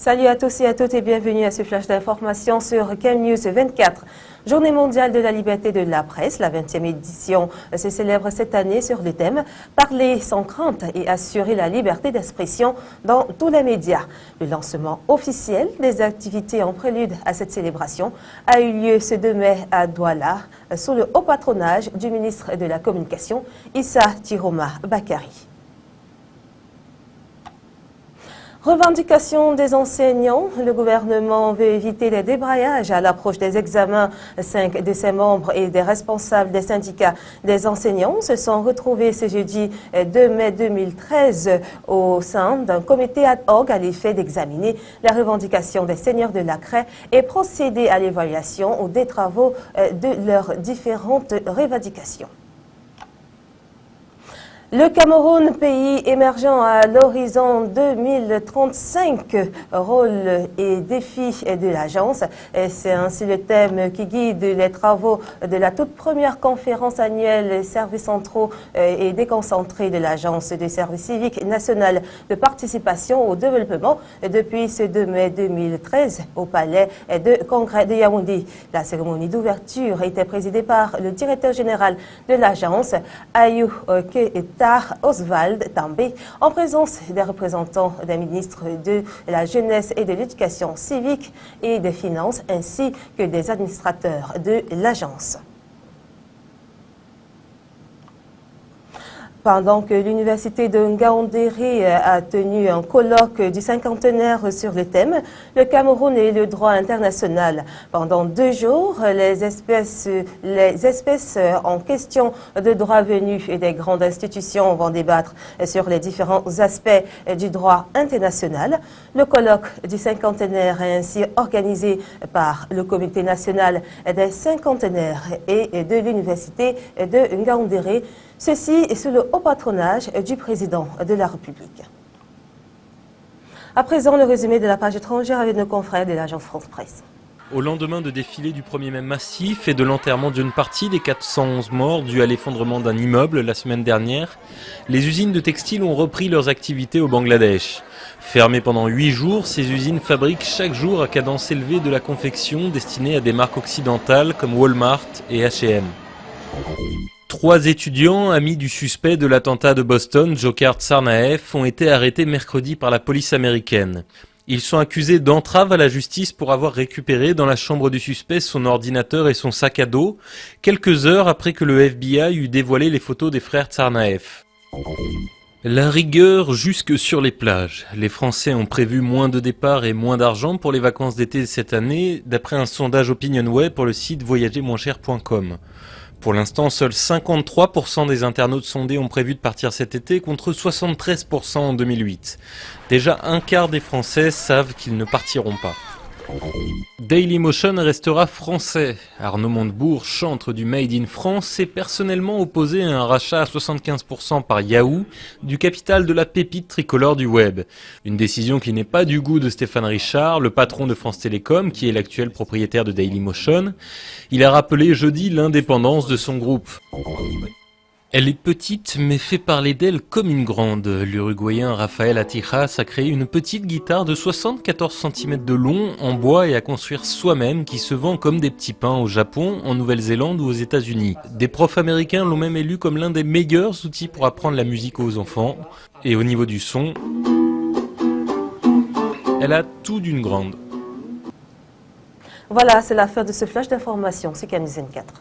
Salut à tous et à toutes et bienvenue à ce flash d'information sur CamNews 24. Journée mondiale de la liberté de la presse, la 20e édition se célèbre cette année sur le thème « Parler sans crainte et assurer la liberté d'expression dans tous les médias ». Le lancement officiel des activités en prélude à cette célébration a eu lieu ce 2 mai à Douala, sous le haut patronage du ministre de la Communication, Issa Tiroma Bakary. Revendication des enseignants. Le gouvernement veut éviter les débrayages à l'approche des examens. 5 de ses membres et des responsables des syndicats des enseignants se sont retrouvés ce jeudi 2 mai 2013 au sein d'un comité ad hoc à l'effet d'examiner la revendication des seigneurs de la craie et procéder à l'évaluation ou des travaux de leurs différentes revendications. Le Cameroun, pays émergent à l'horizon 2035, rôle et défis de l'agence. C'est ainsi le thème qui guide les travaux de la toute première conférence annuelle services centraux et déconcentrés de l'agence de service civique national de participation au développement depuis ce 2 mai 2013 au palais de congrès de Yaoundé. La cérémonie d'ouverture était présidée par le directeur général de l'agence, Ayou Oswald També, en présence des représentants des ministres de la Jeunesse et de l'Éducation civique et des Finances, ainsi que des administrateurs de l'agence. Pendant que l'université de Ngaoundéré a tenu un colloque du cinquantenaire sur le thème « Le Cameroun et le droit international ». Pendant 2 jours, les espèces en question de droit venus des grandes institutions vont débattre sur les différents aspects du droit international. Le colloque du cinquantenaire est ainsi organisé par le Comité national des cinquantenaires et de l'université de Ngaoundéré. Ceci est sous le haut patronage du président de la République. À présent, le résumé de la page étrangère avec nos confrères de l'agence France Presse. Au lendemain de défilé du 1er mai massif et de l'enterrement d'une partie des 411 morts dus à l'effondrement d'un immeuble la semaine dernière, les usines de textile ont repris leurs activités au Bangladesh. Fermées pendant 8 jours, ces usines fabriquent chaque jour à cadence élevée de la confection destinée à des marques occidentales comme Walmart et H&M. 3 étudiants, amis du suspect de l'attentat de Boston, Dzhokhar Tsarnaev, ont été arrêtés mercredi par la police américaine. Ils sont accusés d'entrave à la justice pour avoir récupéré dans la chambre du suspect son ordinateur et son sac à dos, quelques heures après que le FBI eut dévoilé les photos des frères Tsarnaev. La rigueur jusque sur les plages. Les Français ont prévu moins de départs et moins d'argent pour les vacances d'été cette année, d'après un sondage OpinionWay pour le site voyagermoincher.com. Pour l'instant, seuls 53% des internautes sondés ont prévu de partir cet été contre 73% en 2008. Déjà un quart des Français savent qu'ils ne partiront pas. Dailymotion restera français. Arnaud Montebourg, chantre du Made in France, s'est personnellement opposé à un rachat à 75% par Yahoo du capital de la pépite tricolore du web. Une décision qui n'est pas du goût de Stéphane Richard, le patron de France Télécom, qui est l'actuel propriétaire de Dailymotion. Il a rappelé jeudi l'indépendance de son groupe. Elle est petite mais fait parler d'elle comme une grande. L'Uruguayen Rafael Atijas a créé une petite guitare de 74 cm de long en bois et à construire soi-même qui se vend comme des petits pains au Japon, en Nouvelle-Zélande ou aux États-Unis. Des profs américains l'ont même élu comme l'un des meilleurs outils pour apprendre la musique aux enfants. Et au niveau du son, elle a tout d'une grande. Voilà, c'est la fin de ce flash d'information sur CamNews 24.